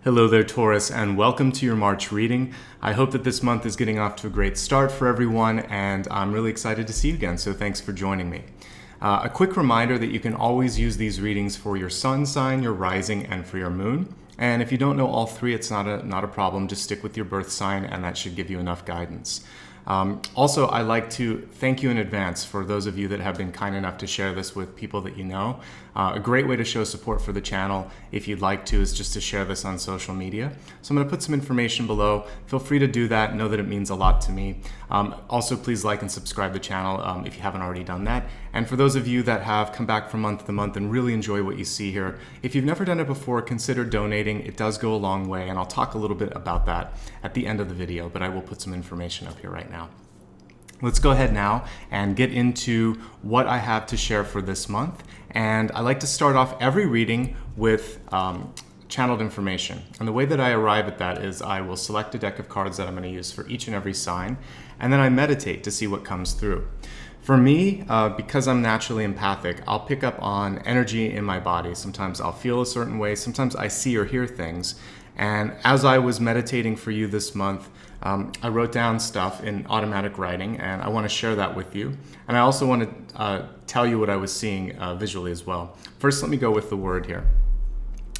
Hello there, Taurus, and welcome to your March reading. I hope that this month is getting off to a great start for everyone, and I'm really excited to see you again, so thanks for joining me. A quick reminder that you can always use these readings for your sun sign, your rising, and for your moon. And if you don't know all three, it's not a problem. Just stick with your birth sign, and that should give you enough guidance. Also, I'd like to thank you in advance for those of you that have been kind enough to share this with people that you know. A great way to show support for the channel, if you'd like to, is just to share this on social media. So I'm going to put some information below. Feel free to do that. Know that it means a lot to me. Also, please like and subscribe to the channel if you haven't already done that. And for those of you that have come back from month to month and really enjoy what you see here, if you've never done it before, consider donating. It does go a long way, and I'll talk a little bit about that at the end of the video, but I will put some information up here right now. Let's go ahead now and get into what I have to share for this month. And I like to start off every reading with channeled information. And the way that I arrive at that is I will select a deck of cards that I'm going to use for each and every sign, and then I meditate to see what comes through. For me, because I'm naturally empathic, I'll pick up on energy in my body. Sometimes I'll feel a certain way, sometimes I see or hear things. And as I was meditating for you this month, I wrote down stuff in automatic writing, and I want to share that with you. And I also want to tell you what I was seeing visually as well. First, let me go with the word here.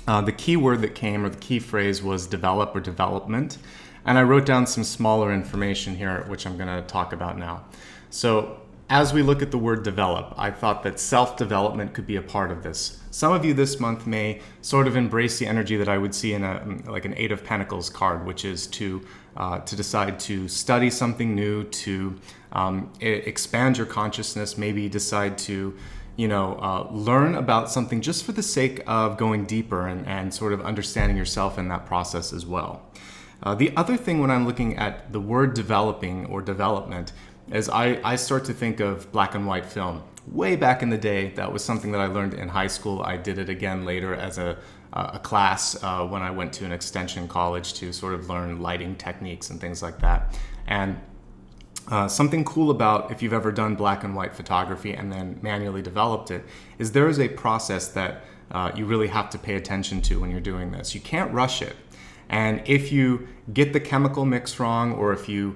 The key word that came, or the key phrase, was develop or development. And I wrote down some smaller information here, which I'm going to talk about now. So as we look at the word develop, I thought that self-development could be a part of this. Some of you this month may sort of embrace the energy that I would see in like an Eight of Pentacles card, which is to decide to study something new, to expand your consciousness, maybe decide to learn about something just for the sake of going deeper and sort of understanding yourself in that process as well. The other thing when I'm looking at the word developing or development is I start to think of black and white film. Way back in the day, that was something that I learned in high school. I did it again later as a class when I went to an extension college to sort of learn lighting techniques and things like that. And something cool about if you've ever done black and white photography and then manually developed it is there is a process that you really have to pay attention to when you're doing this. You can't rush it. And if you get the chemical mix wrong, or if you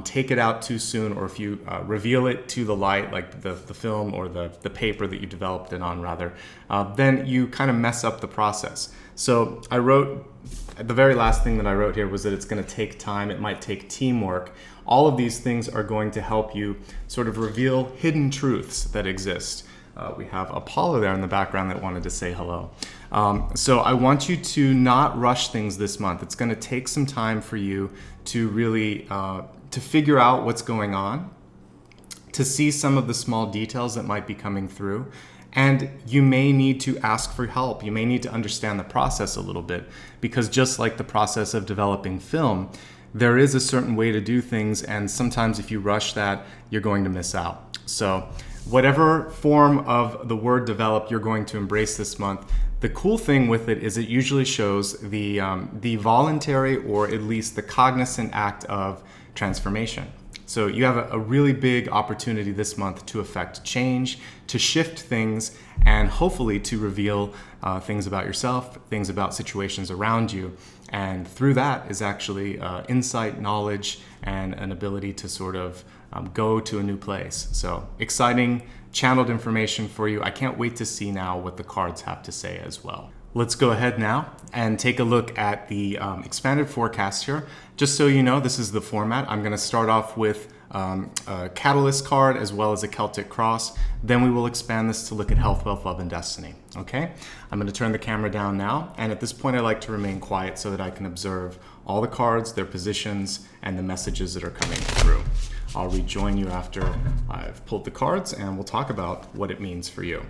take it out too soon, or if you reveal it to the light, like the film or the paper that you developed it on rather, then you kind of mess up the process. So I wrote, the very last thing that I wrote here was that it's going to take time, it might take teamwork. All of these things are going to help you sort of reveal hidden truths that exist. We have Apollo there in the background that wanted to say hello. So I want you to not rush things this month. It's going to take some time for you to really to figure out what's going on, to see some of the small details that might be coming through. And you may need to ask for help. You may need to understand the process a little bit, because just like the process of developing film, there is a certain way to do things, and sometimes if you rush that, you're going to miss out. So whatever form of the word develop you're going to embrace this month, the cool thing with it is it usually shows the voluntary, or at least the cognizant act of transformation. So you have a really big opportunity this month to affect change, to shift things, and hopefully to reveal things about yourself, things about situations around you. And through that is actually insight, knowledge, and an ability to sort of go to a new place. So exciting channeled information for you. I can't wait to see now what the cards have to say as well. Let's go ahead now and take a look at the expanded forecast here. Just so you know, this is the format. I'm going to start off with a Catalyst card as well as a Celtic Cross. Then we will expand this to look at health, wealth, love, and destiny. Okay? I'm going to turn the camera down now. And at this point, I like to remain quiet so that I can observe all the cards, their positions, and the messages that are coming through. I'll rejoin you after I've pulled the cards, and we'll talk about what it means for you.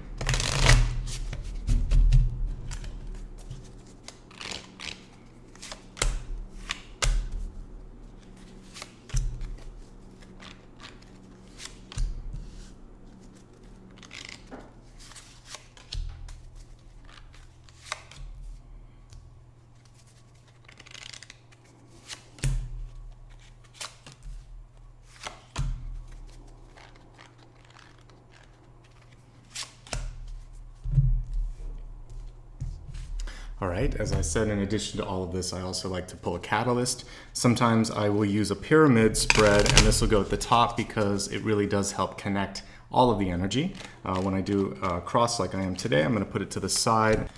All right, as I said, in addition to all of this, I also like to pull a catalyst. Sometimes I will use a pyramid spread, and this will go at the top because it really does help connect all of the energy. When I do a cross like I am today, I'm going to put it to the side.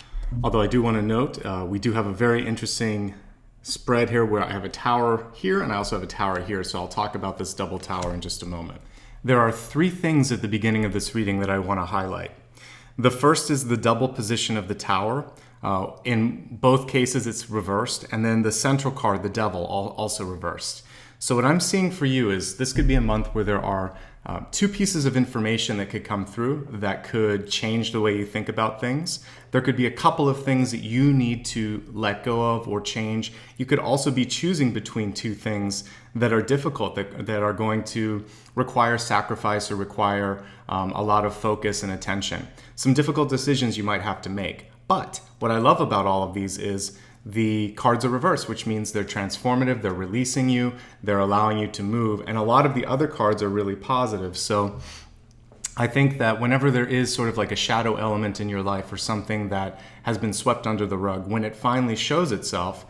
Although I do want to note, we do have a very interesting spread here where I have a tower here and I also have a tower here, so I'll talk about this double tower in just a moment. There are three things at the beginning of this reading that I want to highlight. The first is the double position of the tower. In both cases, it's reversed, and then the central card, the devil, also reversed. So what I'm seeing for you is this could be a month where there are two pieces of information that could come through that could change the way you think about things. There could be a couple of things that you need to let go of or change. You could also be choosing between two things that are difficult, that are going to require sacrifice or require a lot of focus and attention. Some difficult decisions you might have to make. But what I love about all of these is the cards are reversed, which means they're transformative, they're releasing you, they're allowing you to move, and a lot of the other cards are really positive. So I think that whenever there is sort of like a shadow element in your life or something that has been swept under the rug, when it finally shows itself,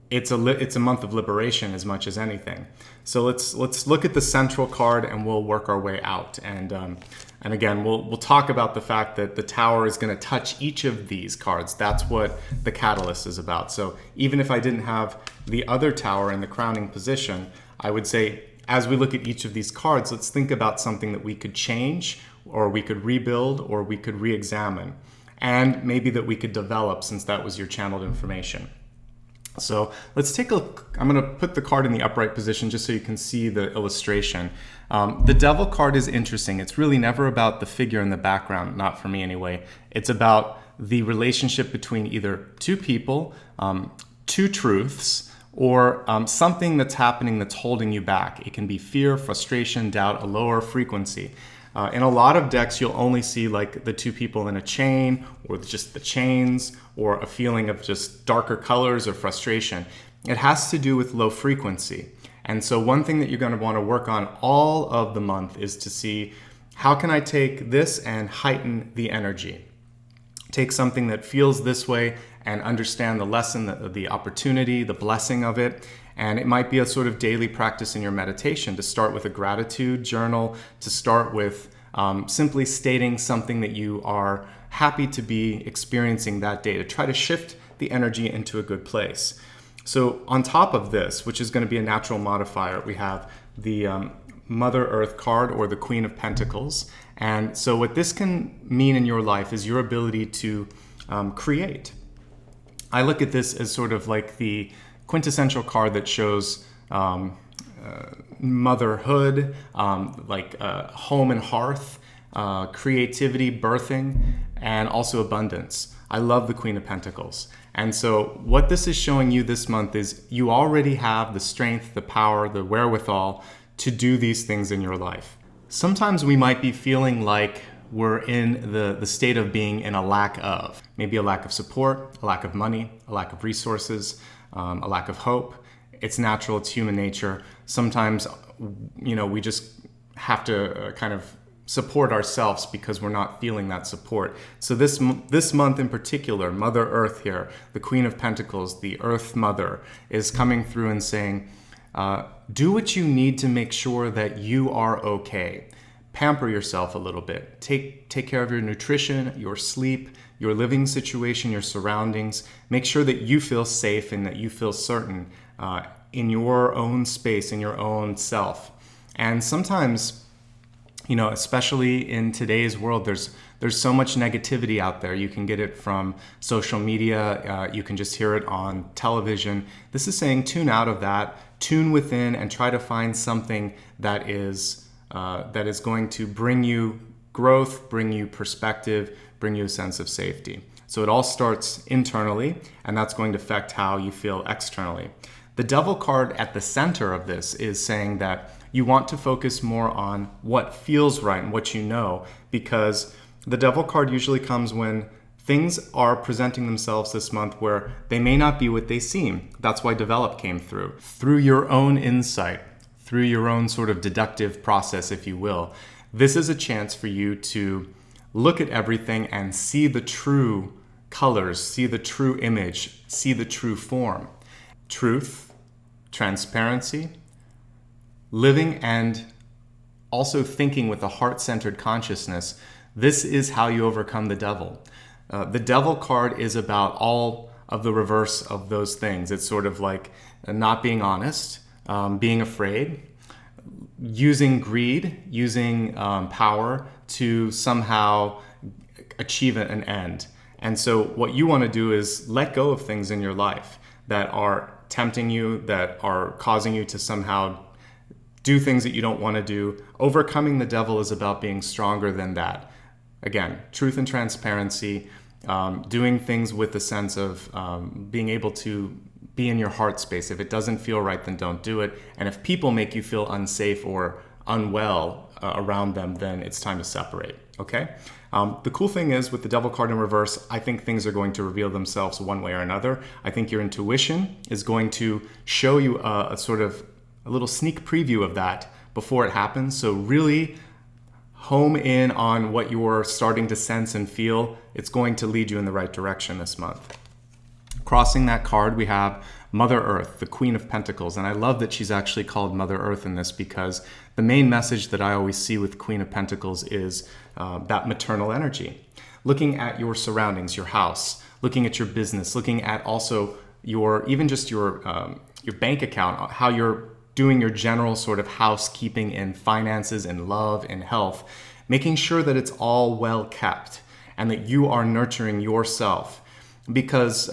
it's a month of liberation as much as anything. So let's look at the central card and we'll work our way out. And again, we'll talk about the fact that the tower is going to touch each of these cards. That's what the catalyst is about. So even if I didn't have the other tower in the crowning position, I would say as we look at each of these cards, let's think about something that we could change or we could rebuild or we could re-examine. And maybe that we could develop since that was your channeled information. So let's take a look. I'm going to put the card in the upright position just so you can see the illustration. The devil card is interesting. It's really never about the figure in the background, not for me anyway. It's about the relationship between either two people, two truths, or something that's happening that's holding you back. It can be fear, frustration, doubt, a lower frequency. In a lot of decks, you'll only see like the two people in a chain or just the chains or a feeling of just darker colors or frustration. It has to do with low frequency. And so one thing that you're going to want to work on all of the month is to see how can I take this and heighten the energy. Take something that feels this way and understand the lesson, the opportunity, the blessing of it. And it might be a sort of daily practice in your meditation to start with a gratitude journal, to start with simply stating something that you are happy to be experiencing that day, to try to shift the energy into a good place. So on top of this, which is going to be a natural modifier, we have the Mother Earth card or the Queen of Pentacles. And so what this can mean in your life is your ability to create. I look at this as sort of like the quintessential card that shows motherhood, like home and hearth, creativity, birthing, and also abundance. I love the Queen of Pentacles. And so what this is showing you this month is you already have the strength, the power, the wherewithal to do these things in your life. Sometimes we might be feeling like we're in the state of being in a lack of. Maybe a lack of support, a lack of money, a lack of resources, a lack of hope. It's natural, it's human nature. Sometimes, we just have to kind of support ourselves because we're not feeling that support. So this month in particular, Mother Earth here, the Queen of Pentacles, the Earth Mother, is coming through and saying, do what you need to make sure that you are okay. Pamper yourself a little bit. Take care of your nutrition, your sleep, your living situation, your surroundings. Make sure that you feel safe and that you feel certain in your own space, in your own self. And sometimes, especially in today's world, there's so much negativity out there. You can get it from social media. You can just hear it on television. This is saying tune out of that, tune within, and try to find something that is going to bring you growth, bring you perspective, bring you a sense of safety. So it all starts internally, and that's going to affect how you feel externally. The Devil card at the center of this is saying that you want to focus more on what feels right and what you know, because the Devil card usually comes when things are presenting themselves this month where they may not be what they seem. That's why Develop came through. Through your own insight, through your own sort of deductive process, if you will, this is a chance for you to look at everything and see the true colors, see the true image, see the true form. Truth, transparency, living and also thinking with a heart-centered consciousness. This is how you overcome the devil. The devil card is about all of the reverse of those things. It's sort of like not being honest, being afraid, using greed, using power to somehow achieve an end. And so what you want to do is let go of things in your life that are tempting you, that are causing you to somehow do things that you don't want to do. Overcoming the devil is about being stronger than that. Again, truth and transparency, doing things with the sense of being able to be in your heart space. If it doesn't feel right, then don't do it. And if people make you feel unsafe or unwell around them, then it's time to separate, okay? The cool thing is with the devil card in reverse, I think things are going to reveal themselves one way or another. I think your intuition is going to show you a sort of a little sneak preview of that before it happens. So really home in on what you're starting to sense and feel. It's going to lead you in the right direction this month. Crossing that card, we have Mother Earth, the Queen of Pentacles. And I love that she's actually called Mother Earth in this, because the main message that I always see with Queen of Pentacles is that maternal energy. Looking at your surroundings, your house, looking at your business, looking at also your bank account, how you're doing your general sort of housekeeping in finances, in love, in health, making sure that it's all well kept and that you are nurturing yourself. Because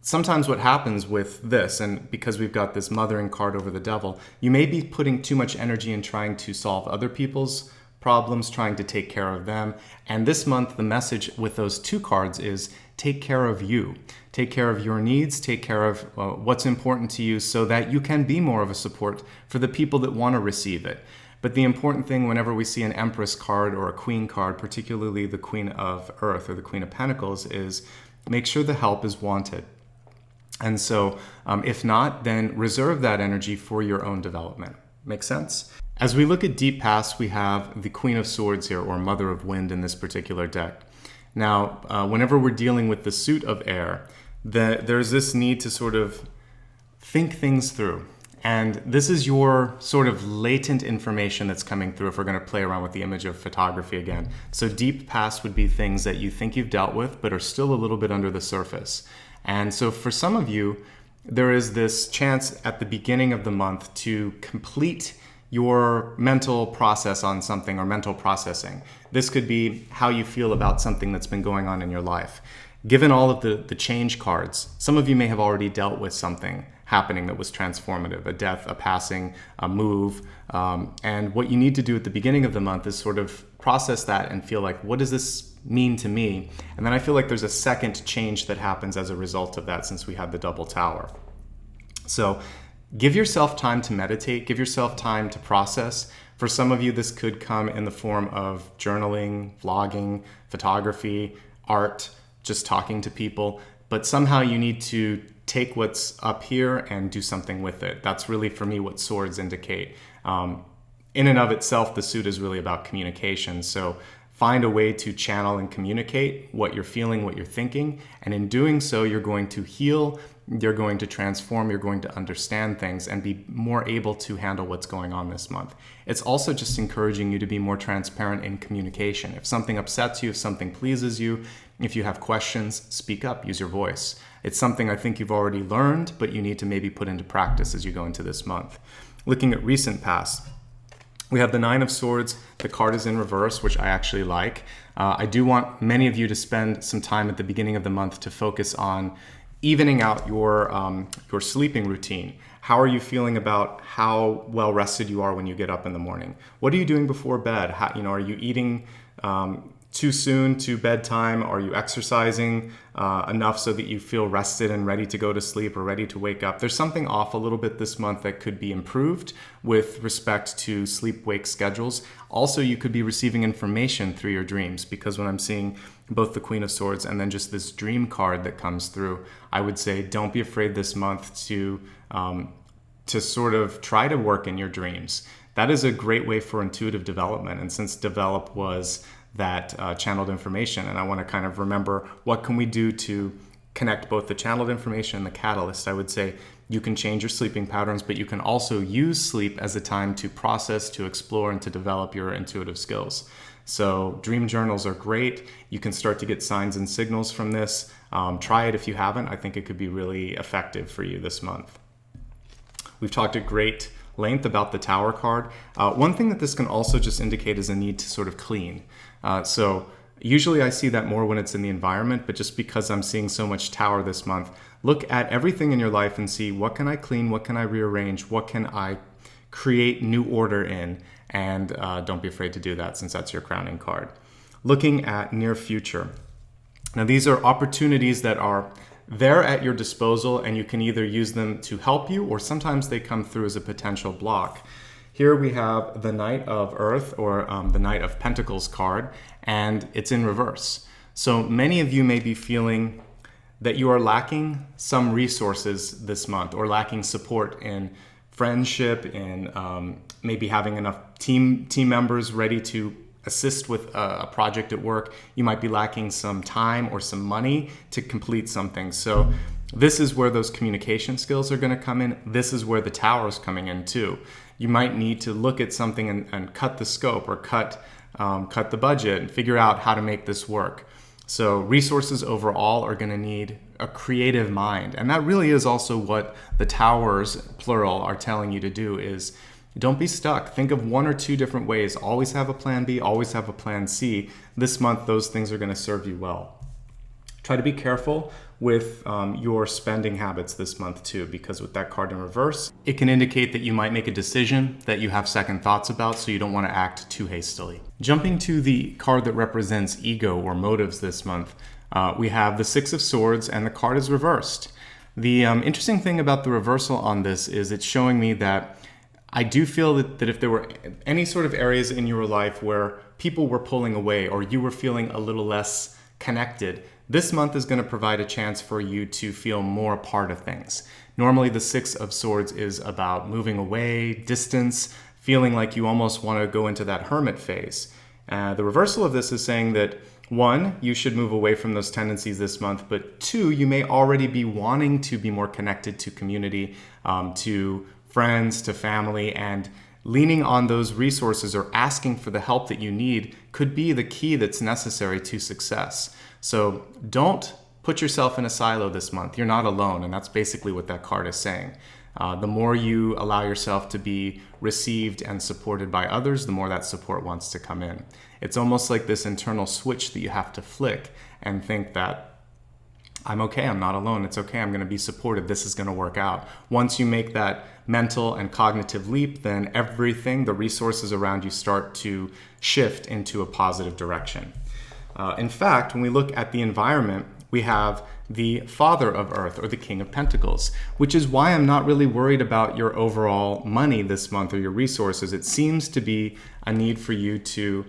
sometimes what happens with this, and because we've got this mothering card over the devil, you may be putting too much energy in trying to solve other people's problems, trying to take care of them. And this month, the message with those two cards is take care of you. Take care of your needs, take care of what's important to you so that you can be more of a support for the people that want to receive it. But the important thing whenever we see an Empress card or a Queen card, particularly the Queen of Earth or the Queen of Pentacles, is make sure the help is wanted. And so if not, then reserve that energy for your own development. Make sense? As we look at Deep Past, we have the Queen of Swords here, or Mother of Wind in this particular deck. Now, whenever we're dealing with the suit of air, there's this need to sort of think things through. And this is your sort of latent information that's coming through if we're going to play around with the image of photography again. So deep past would be things that you think you've dealt with, but are still a little bit under the surface. And so for some of you, there is this chance at the beginning of the month to complete your mental process on something, or mental processing. This could be how you feel about something that's been going on in your life. Given all of the change cards, some of you may have already dealt with something happening that was transformative, a death, a passing, a move. And what you need to do at the beginning of the month is sort of process that and feel like, what does this mean to me? And then I feel like there's a second change that happens as a result of that, since we had the double tower. So give yourself time to meditate, give yourself time to process. For some of you, this could come in the form of journaling, vlogging, photography, art, just talking to people. But somehow you need to take what's up here and do something with it. That's really, for me, what swords indicate. In and of itself, the suit is really about communication. So find a way to channel and communicate what you're feeling, what you're thinking. And in doing so, you're going to heal, you're going to transform, you're going to understand things and be more able to handle what's going on this month. It's also just encouraging you to be more transparent in communication. If something upsets you, if something pleases you, if you have questions, speak up, use your voice. It's something I think you've already learned, but you need to maybe put into practice as you go into this month. Looking at recent past, we have the Nine of Swords. The card is in reverse, which I actually like. I do want many of you to spend some time at the beginning of the month to focus on evening out your sleeping routine. How are you feeling about how well rested you are when you get up in the morning? What are you doing before bed? Are you eating too soon to bedtime? Are you exercising enough so that you feel rested and ready to go to sleep or ready to wake up? There's something off a little bit this month that could be improved with respect to sleep-wake schedules. Also, you could be receiving information through your dreams, because when I'm seeing both the Queen of Swords and then just this dream card that comes through, I would say don't be afraid this month to sort of try to work in your dreams. That is a great way for intuitive development. And since develop was that channeled information. And I want to kind of remember, what can we do to connect both the channeled information and the catalyst? I would say you can change your sleeping patterns, but you can also use sleep as a time to process, to explore, and to develop your intuitive skills. So dream journals are great. You can start to get signs and signals from this. Try it if you haven't. I think it could be really effective for you this month. We've talked at great length about the Tower card. One thing that this can also just indicate is a need to sort of clean. So usually I see that more when it's in the environment, but just because I'm seeing so much Tower this month, look at everything in your life and see, what can I clean? What can I rearrange? What can I create new order in? And don't be afraid to do that, since that's your crowning card. Looking at near future. Now, these are opportunities that are there at your disposal, and you can either use them to help you, or sometimes they come through as a potential block. Here we have the Knight of Earth, or the Knight of Pentacles card, and it's in reverse. So many of you may be feeling that you are lacking some resources this month, or lacking support in friendship, in maybe having enough team members ready to assist with a project at work. You might be lacking some time or some money to complete something. So this is where those communication skills are going to come in. This is where the Tower is coming in too. You might need to look at something and cut the scope, or cut the budget, and figure out how to make this work. So resources overall are going to need a creative mind. And that really is also what the Towers, plural, are telling you to do, is don't be stuck. Think of one or two different ways. Always have a plan B, always have a plan C. This month, those things are going to serve you well. Try to be careful with your spending habits this month too, because with that card in reverse, it can indicate that you might make a decision that you have second thoughts about, so you don't want to act too hastily. Jumping to the card that represents ego or motives this month, we have the Six of Swords, and the card is reversed. The interesting thing about the reversal on this is it's showing me that I do feel that if there were any sort of areas in your life where people were pulling away, or you were feeling a little less connected, this month is going to provide a chance for you to feel more a part of things. Normally, the Six of Swords is about moving away, distance, feeling like you almost want to go into that hermit phase. The reversal of this is saying that, one, you should move away from those tendencies this month, but two, you may already be wanting to be more connected to community, to friends, to family, and leaning on those resources or asking for the help that you need could be the key that's necessary to success. So don't put yourself in a silo this month. You're not alone, and that's basically what that card is saying. The more you allow yourself to be received and supported by others, the more that support wants to come in. It's almost like this internal switch that you have to flick and think that I'm okay, I'm not alone, it's okay, I'm going to be supported, this is going to work out. Once you make that mental and cognitive leap, then everything, the resources around you, start to shift into a positive direction. In fact, when we look at the environment, we have the Father of Earth, or the King of Pentacles, which is why I'm not really worried about your overall money this month or your resources. It seems to be a need for you to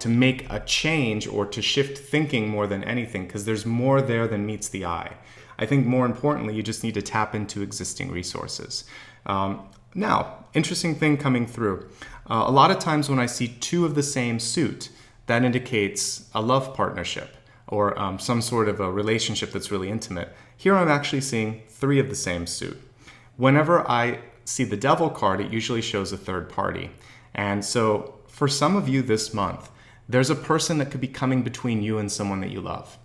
make a change, or to shift thinking more than anything, because there's more there than meets the eye. I think more importantly, you just need to tap into existing resources. Now, interesting thing coming through. A lot of times when I see two of the same suit, that indicates a love partnership, or some sort of a relationship that's really intimate. Here I'm actually seeing three of the same suit. Whenever I see the Devil card, it usually shows a third party. And so for some of you this month, there's a person that could be coming between you and someone that you love.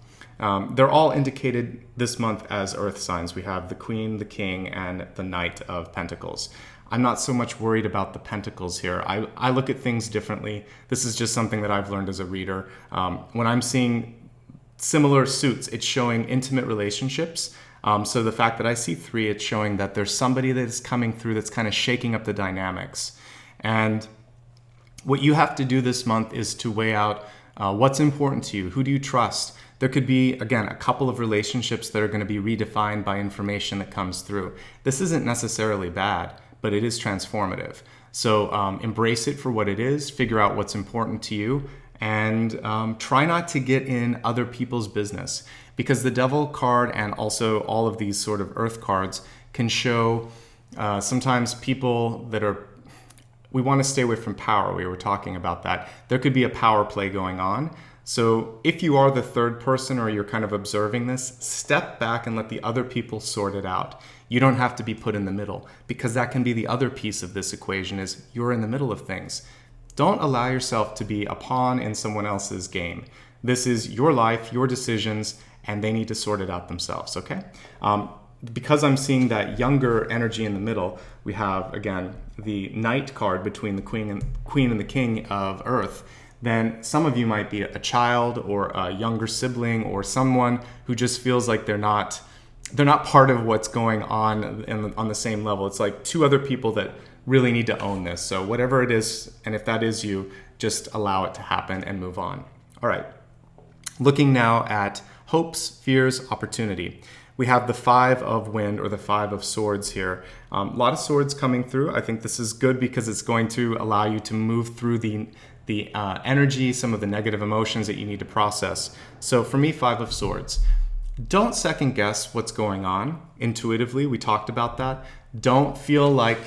They're all indicated this month as earth signs. We have the Queen, the King, and the Knight of Pentacles. I'm not so much worried about the pentacles here. I look at things differently. This is just something that I've learned as a reader. When I'm seeing similar suits, it's showing intimate relationships. So the fact that I see three, it's showing that there's somebody that is coming through that's kind of shaking up the dynamics. And what you have to do this month is to weigh out what's important to you. Who do you trust? There could be, again, a couple of relationships that are going to be redefined by information that comes through. This isn't necessarily bad, but it is transformative. So embrace it for what it is, figure out what's important to you, and try not to get in other people's business, because the Devil card and also all of these sort of earth cards can show sometimes people that are we want to stay away from power. We were talking about that. There could be a power play going on. So if you are the third person or you're kind of observing this, step back and let the other people sort it out. You don't have to be put in the middle, because that can be the other piece of this equation, is you're in the middle of things. Don't allow yourself to be a pawn in someone else's game. This is your life, your decisions, and they need to sort it out themselves, okay? Because I'm seeing that younger energy in the middle, we have, again, the Knight card between the Queen and the King of Earth. Then some of you might be a child or a younger sibling or someone who just feels like they're not part of what's going on on the same level. It's like two other people that really need to own this. So whatever it is, and if that is you, just allow it to happen and move on. All right. Looking now at hopes, fears, opportunity. We have the Five of Wind, or the Five of Swords here. A lot of swords coming through. I think this is good because it's going to allow you to move through the energy, some of the negative emotions that you need to process. So for me, Five of Swords. Don't second guess what's going on intuitively. We talked about that. Don't feel like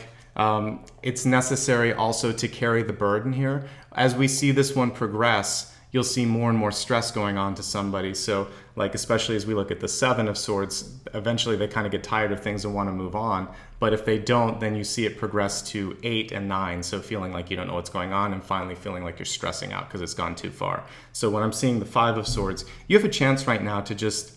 it's necessary also to carry the burden here. As we see this one progress, you'll see more and more stress going on to somebody. So like, especially as we look at the Seven of Swords, eventually they kind of get tired of things and want to move on. But if they don't, then you see it progress to 8 and 9. So feeling like you don't know what's going on, and finally feeling like you're stressing out because it's gone too far. So when I'm seeing the Five of Swords, you have a chance right now to just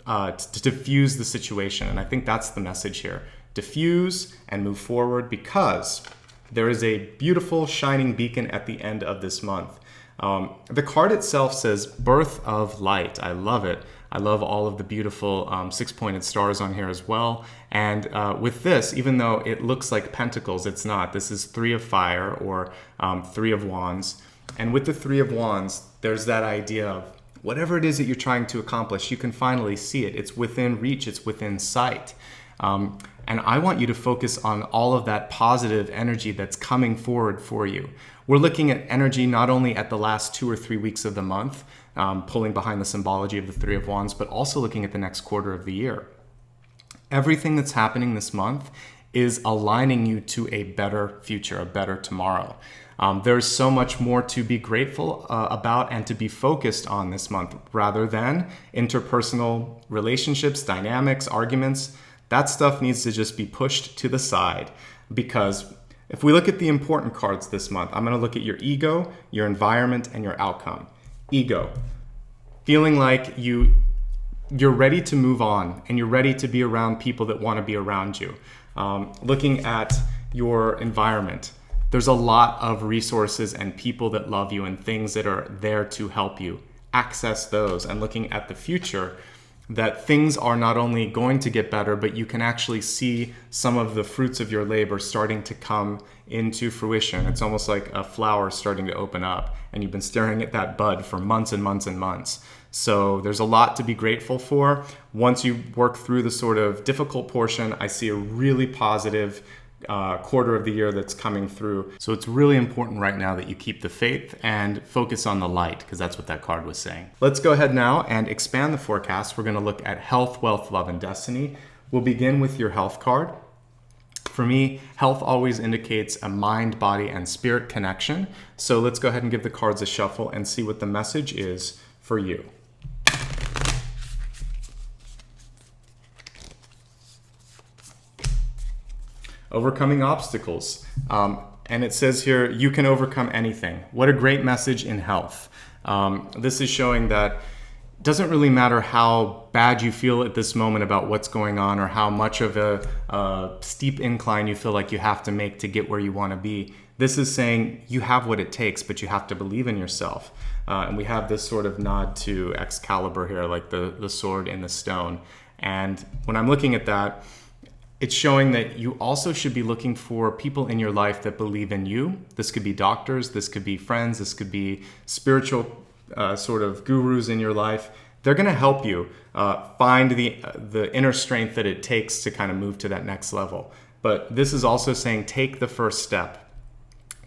to diffuse the situation. And I think that's the message here. Diffuse and move forward, because there is a beautiful shining beacon at the end of this month. The card itself says Birth of Light. I love it. I love all of the beautiful six-pointed stars on here as well. And with this, even though it looks like pentacles, it's not. This is Three of Fire, or Three of Wands. And with the Three of Wands, there's that idea of whatever it is that you're trying to accomplish, you can finally see it. It's within reach. It's within sight. And I want you to focus on all of that positive energy that's coming forward for you. We're looking at energy not only at the last 2 or 3 weeks of the month, pulling behind the symbology of the Three of Wands, but also looking at the next quarter of the year. Everything that's happening this month is aligning you to a better future, a better tomorrow. There's so much more to be grateful about and to be focused on this month, rather than interpersonal relationships, dynamics, arguments. That stuff needs to just be pushed to the side, because if we look at the important cards this month, I'm going to look at your ego, your environment, and your outcome. Ego. Feeling like you're ready to move on and you're ready to be around people that want to be around you. Looking at your environment, there's a lot of resources and people that love you and things that are there to help you. Access those. And looking at the future, that things are not only going to get better, but you can actually see some of the fruits of your labor starting to come into fruition. It's almost like a flower starting to open up, and you've been staring at that bud for months and months and months. So there's a lot to be grateful for. Once you work through the sort of difficult portion, I see a really positive quarter of the year that's coming through. So it's really important right now that you keep the faith and focus on the light, because that's what that card was saying. Let's go ahead now and expand the forecast. We're going to look at health, wealth, love, and destiny. We'll begin with your health card. For me, health always indicates a mind, body, and spirit connection. So let's go ahead and give the cards a shuffle and see what the message is for you. Overcoming obstacles. And it says here, you can overcome anything. What a great message in health. This is showing that it doesn't really matter how bad you feel at this moment about what's going on, or how much of a steep incline you feel like you have to make to get where you want to be. This is saying you have what it takes, but you have to believe in yourself. And we have this sort of nod to Excalibur here, like the sword in the stone. And when I'm looking at that, it's showing that you also should be looking for people in your life that believe in you. This could be doctors, this could be friends, this could be spiritual sort of gurus in your life. They're going to help you find the inner strength that it takes to kind of move to that next level. But this is also saying take the first step.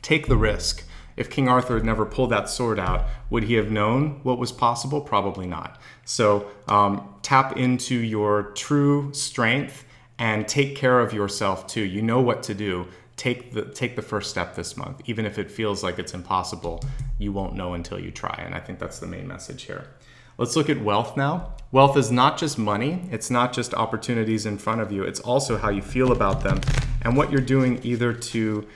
Take the risk. If King Arthur had never pulled that sword out, would he have known what was possible? Probably not. So tap into your true strength and take care of yourself too. You know what to do. take the first step this month. Even if it feels like it's impossible, you won't know until you try. And I think that's the main message here. Let's look at wealth now. Wealth is not just money. It's not just opportunities in front of you. It's also how you feel about them and what you're doing either to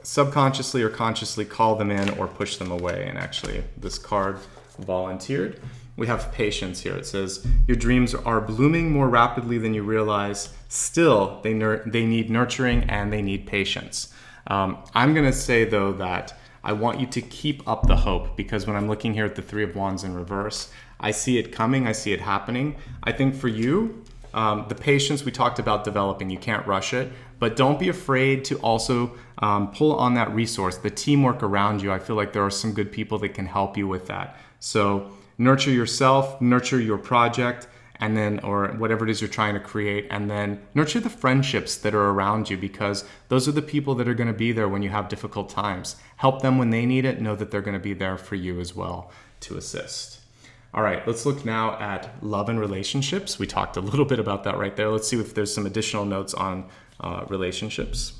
subconsciously or consciously call them in or push them away. And actually, this card volunteered. We have patience here. It says, your dreams are blooming more rapidly than you realize. Still, they need nurturing and they need patience. I'm going to say, though, that I want you to keep up the hope, because when I'm looking here at the Three of Wands in reverse, I see it coming. I see it happening. I think for you, the patience we talked about developing, you can't rush it, but don't be afraid to also pull on that resource, the teamwork around you. I feel like there are some good people that can help you with that. So nurture yourself, nurture your project, and then, or whatever it is you're trying to create, and then nurture the friendships that are around you, because those are the people that are going to be there when you have difficult times. Help them when they need it. Know that they're going to be there for you as well to assist. All right, let's look now at love and relationships. We talked a little bit about that right there. Let's see if there's some additional notes on relationships.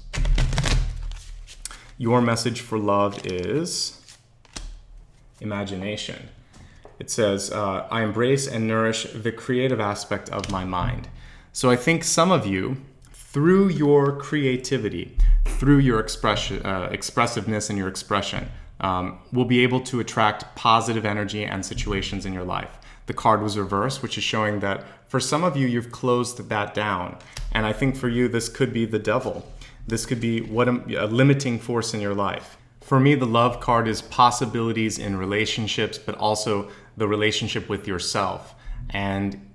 Your message for love is imagination. It says, I embrace and nourish the creative aspect of my mind. So I think some of you, through your creativity, through your expressiveness and your expression, will be able to attract positive energy and situations in your life. The card was reversed, which is showing that for some of you, you've closed that down. And I think for you, this could be the devil. This could be a limiting force in your life. For me, the love card is possibilities in relationships, but also the relationship with yourself. And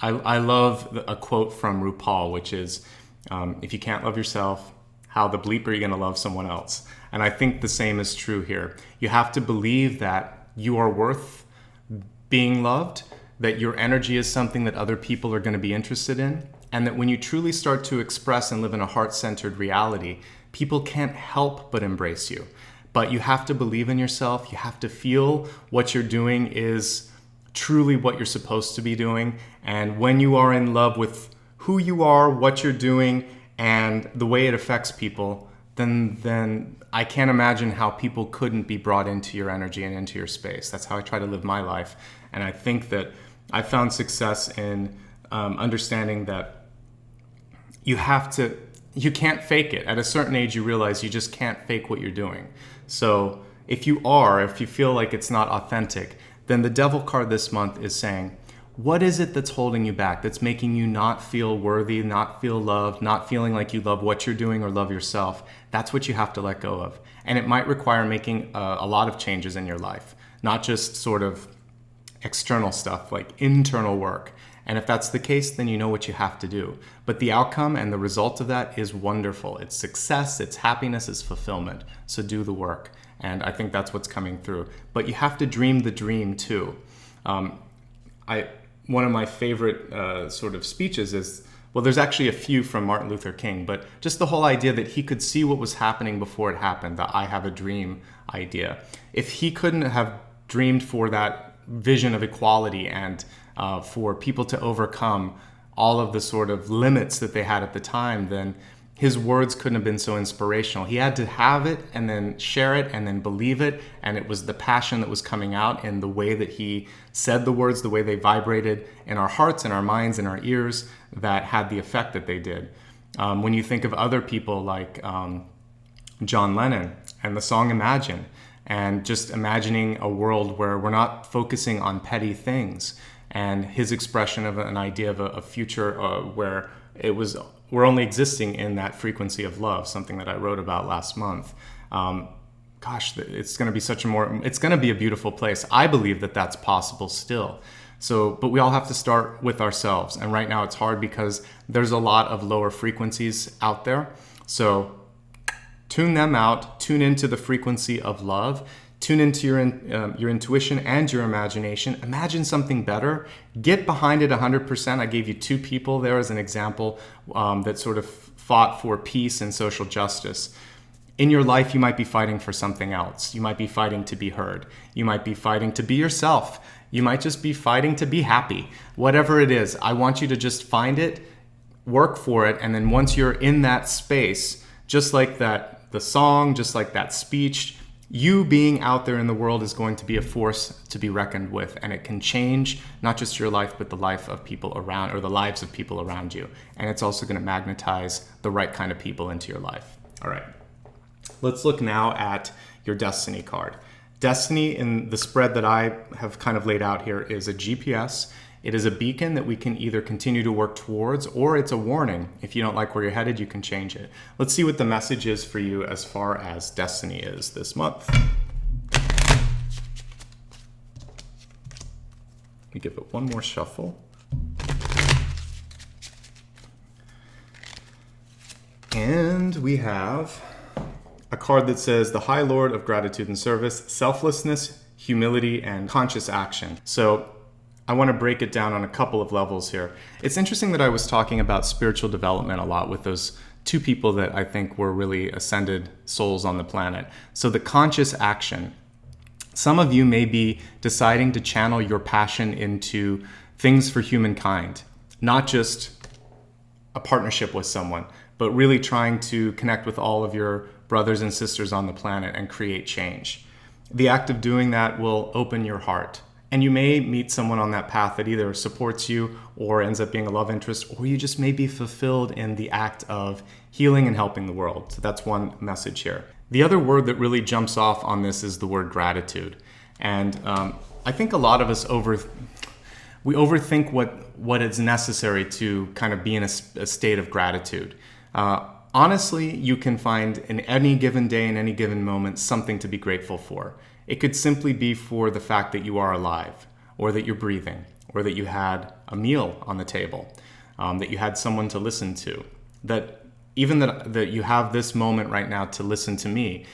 I love a quote from RuPaul, which is, if you can't love yourself, how the bleep are you going to love someone else? And I think the same is true here. You have to believe that you are worth being loved, that your energy is something that other people are going to be interested in, and that when you truly start to express and live in a heart-centered reality, people can't help but embrace you. But you have to believe in yourself. You have to feel what you're doing is truly what you're supposed to be doing. And when you are in love with who you are, what you're doing, and the way it affects people, then I can't imagine how people couldn't be brought into your energy and into your space. That's how I try to live my life. And I think that I found success in understanding that you can't fake it. At a certain age, you realize you just can't fake what you're doing. So if you feel like it's not authentic, then the devil card this month is saying, what is it that's holding you back, that's making you not feel worthy, not feel loved, not feeling like you love what you're doing or love yourself? That's what you have to let go of. And it might require making a lot of changes in your life, not just sort of external stuff, like internal work. And if that's the case, then you know what you have to do. But the outcome and the result of that is wonderful. It's success, it's happiness, it's fulfillment. So do the work. And I think that's what's coming through. But you have to dream the dream too. One of my favorite sort of speeches is, well, there's actually a few from Martin Luther King, but just the whole idea that he could see what was happening before it happened, the I have a dream idea. If he couldn't have dreamed for that vision of equality and for people to overcome all of the sort of limits that they had at the time, then his words couldn't have been so inspirational. He had to have it and then share it and then believe it. And it was the passion that was coming out in the way that he said the words, the way they vibrated in our hearts and our minds and our ears, that had the effect that they did. When you think of other people like John Lennon and the song Imagine, and just imagining a world where we're not focusing on petty things, and his expression of an idea of a future where we're only existing in that frequency of love, something that I wrote about last month. It's going to be it's going to be a beautiful place. I believe that that's possible still. So, but we all have to start with ourselves. And right now it's hard because there's a lot of lower frequencies out there. So tune them out, tune into the frequency of love, tune into your intuition and your imagination. Imagine something better. Get behind it 100%. I gave you two people there as an example that sort of fought for peace and social justice. In your life, you might be fighting for something else. You might be fighting to be heard. You might be fighting to be yourself. You might just be fighting to be happy. Whatever it is, I want you to just find it, work for it, and then once you're in that space, just like the song, just like that speech, you being out there in the world is going to be a force to be reckoned with, and it can change not just your life, but the life of people around, or the lives of people around you. And it's also going to magnetize the right kind of people into your life. All right, let's look now at your destiny card. Destiny, in the spread that I have kind of laid out here, is a GPS. It is a beacon that we can either continue to work towards, or it's a warning. If you don't like where you're headed, you can change it. Let's see what the message is for you as far as destiny is this month. Let me give it one more shuffle. And we have a card that says the High Lord of Gratitude and Service, Selflessness, Humility, and Conscious Action. So I want to break it down on a couple of levels here. It's interesting that I was talking about spiritual development a lot with those two people that I think were really ascended souls on the planet. So the conscious action. Some of you may be deciding to channel your passion into things for humankind, not just a partnership with someone, but really trying to connect with all of your brothers and sisters on the planet and create change. The act of doing that will open your heart. And you may meet someone on that path that either supports you or ends up being a love interest, or you just may be fulfilled in the act of healing and helping the world. So that's one message here. The other word that really jumps off on this is the word gratitude. And I think a lot of us overthink what is necessary to kind of be in a state of gratitude. Honestly, you can find in any given day, in any given moment, something to be grateful for. It could simply be for the fact that you are alive, or that you're breathing, or that you had a meal on the table, that you had someone to listen to, that even that you have this moment right now to listen to me.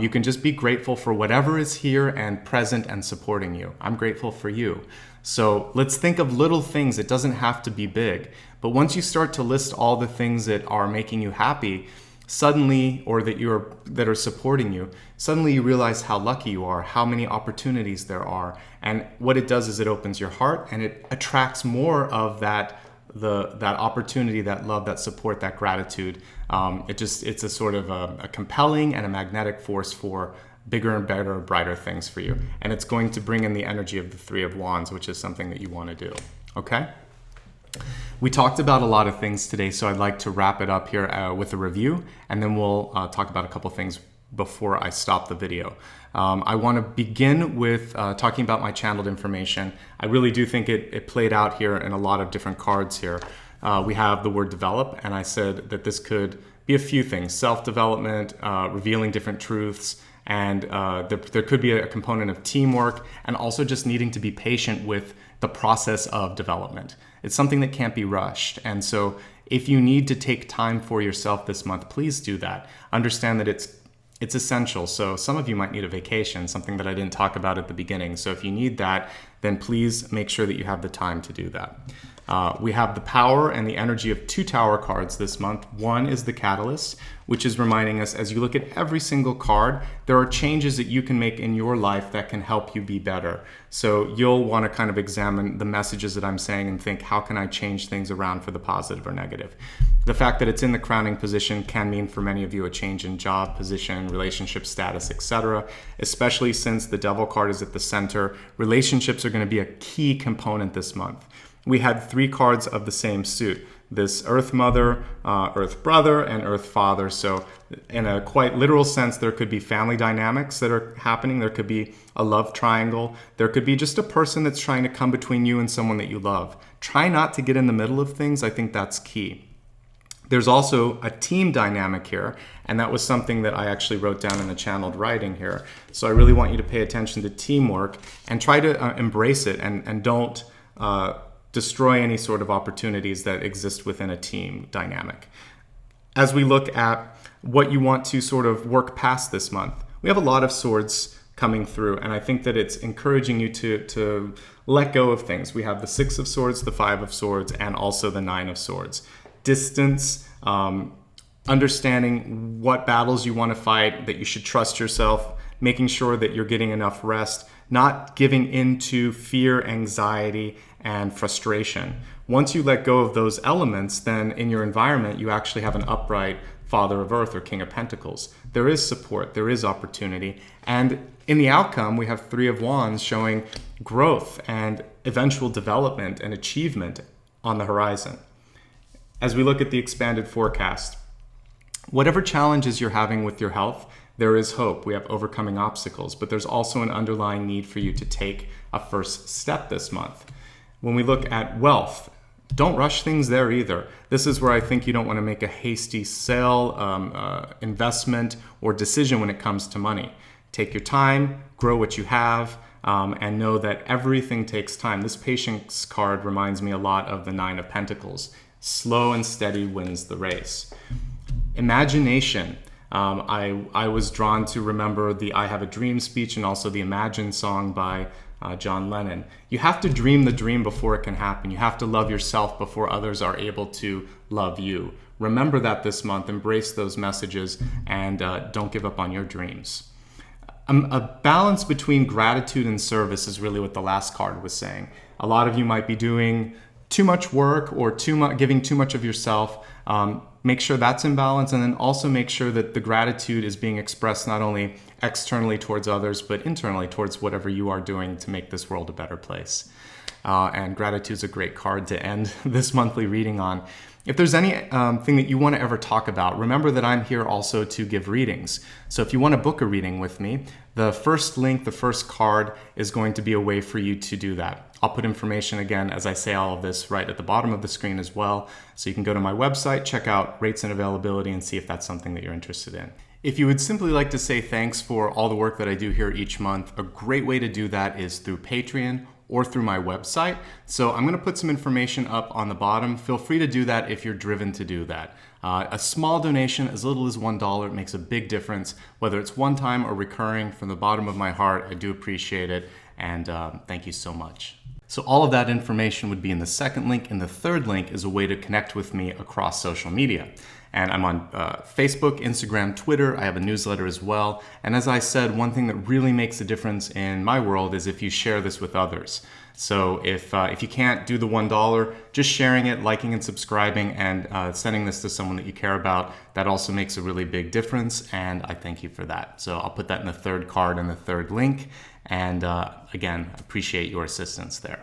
You can just be grateful for whatever is here and present and supporting you. I'm grateful for you. So let's think of little things. It doesn't have to be big. But once you start to list all the things that are making you happy, suddenly, or that are supporting you, suddenly you realize how lucky you are, how many opportunities there are. And what it does is it opens your heart and it attracts more of that opportunity, that love, that support, that gratitude. It's a sort of a compelling and a magnetic force for bigger and better, brighter things for you. And it's going to bring in the energy of the Three of Wands, which is something that you want to do. Okay? We talked about a lot of things today, so I'd like to wrap it up here with a review, and then we'll talk about a couple things before I stop the video. I want to begin with talking about my channeled information. I really do think it played out here in a lot of different cards here. We have the word develop, and I said that this could be a few things: self-development, revealing different truths, and there could be a component of teamwork, and also just needing to be patient with the process of development. It's something that can't be rushed. And so if you need to take time for yourself this month, please do that. Understand that it's essential. So some of you might need a vacation, something that I didn't talk about at the beginning. So if you need that, then please make sure that you have the time to do that. We have the power and the energy of two Tower cards this month. One is the Catalyst, which is reminding us, as you look at every single card, there are changes that you can make in your life that can help you be better. So you'll want to kind of examine the messages that I'm saying and think, how can I change things around for the positive or negative? The fact that it's in the crowning position can mean for many of you a change in job, position, relationship status, etc. Especially since the Devil card is at the center. Relationships are going to be a key component this month. We had three cards of the same suit: this Earth Mother, Earth Brother, and Earth Father. So in a quite literal sense, there could be family dynamics that are happening. There could be a love triangle. There could be just a person that's trying to come between you and someone that you love. Try not to get in the middle of things. I think that's key. There's also a team dynamic here, and that was something that I actually wrote down in the channeled writing here. So I really want you to pay attention to teamwork and try to embrace it, and don't destroy any sort of opportunities that exist within a team dynamic. As we look at what you want to sort of work past this month, we have a lot of swords coming through, and I think that it's encouraging you to let go of things. We have the Six of Swords, the Five of Swords, and also the Nine of Swords. Distance, understanding what battles you want to fight, that you should trust yourself, making sure that you're getting enough rest, not giving into fear, anxiety, and frustration. Once you let go of those elements, then in your environment, you actually have an upright Father of Earth or King of Pentacles. There is support, there is opportunity, and in the outcome, we have Three of Wands showing growth and eventual development and achievement on the horizon. As we look at the expanded forecast, whatever challenges you're having with your health, there is hope. We have overcoming obstacles, but there's also an underlying need for you to take a first step this month. When we look at wealth, don't rush things there either. This is where I think you don't want to make a hasty sale, investment, or decision when it comes to money. Take your time, grow what you have, and know that everything takes time. This patience card reminds me a lot of the Nine of Pentacles. Slow and steady wins the race. Imagination. I was drawn to remember the I Have a Dream speech and also the Imagine song by John Lennon. You have to dream the dream before it can happen. You have to love yourself before others are able to love you. Remember that this month. Embrace those messages and don't give up on your dreams. A balance between gratitude and service is really what the last card was saying. A lot of you might be doing too much work or giving too much of yourself. Make sure that's in balance, and then also make sure that the gratitude is being expressed not only externally towards others, but internally towards whatever you are doing to make this world a better place. And gratitude is a great card to end this monthly reading on. If there's anything that you want to ever talk about, remember that I'm here also to give readings. So if you want to book a reading with me, the first link, the first card is going to be a way for you to do that. I'll put information again, as I say all of this, right at the bottom of the screen as well. So you can go to my website, check out rates and availability, and see if that's something that you're interested in. If you would simply like to say thanks for all the work that I do here each month, a great way to do that is through Patreon or through my website. So I'm going to put some information up on the bottom. Feel free to do that if you're driven to do that. A small donation, as little as $1, makes a big difference. Whether it's one time or recurring, from the bottom of my heart, I do appreciate it. And thank you so much. So all of that information would be in the second link, and the third link is a way to connect with me across social media. And I'm on Facebook, Instagram, Twitter. I have a newsletter as well. And as I said, one thing that really makes a difference in my world is if you share this with others. So if you can't do the $1, just sharing it, liking and subscribing, and sending this to someone that you care about, that also makes a really big difference. And I thank you for that. So I'll put that in the third card and the third link. And again, appreciate your assistance there.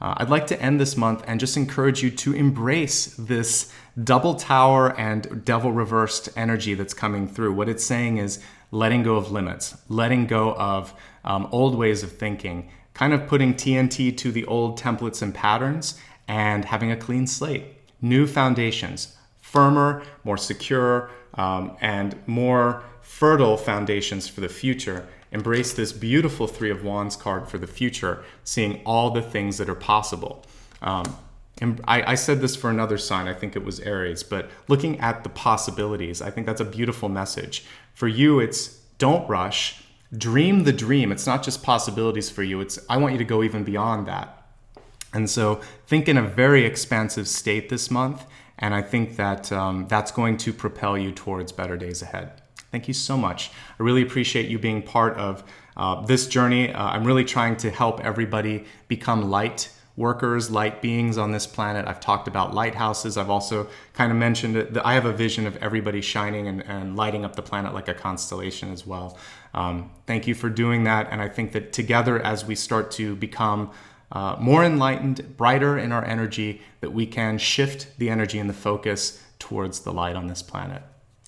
I'd like to end this month and just encourage you to embrace this double tower and devil reversed energy that's coming through. What it's saying is letting go of limits, letting go of old ways of thinking, kind of putting TNT to the old templates and patterns, and having a clean slate, new foundations, firmer, more secure, and more fertile foundations for the future. Embrace this beautiful Three of Wands card for the future, seeing all the things that are possible. And I said this for another sign, I think it was Aries, but looking at the possibilities, I think that's a beautiful message. For you, it's don't rush, dream the dream. It's not just possibilities for you, it's I want you to go even beyond that. And so think in a very expansive state this month, and I think that that's going to propel you towards better days ahead. Thank you so much. I really appreciate you being part of this journey. I'm really trying to help everybody become light workers, light beings on this planet. I've talked about lighthouses. I've also kind of mentioned that I have a vision of everybody shining and lighting up the planet like a constellation as well. Thank you for doing that. And I think that together, as we start to become more enlightened, brighter in our energy, that we can shift the energy and the focus towards the light on this planet.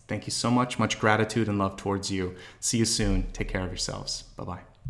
Thank you so much. Much gratitude and love towards you. See you soon. Take care of yourselves. Bye-bye.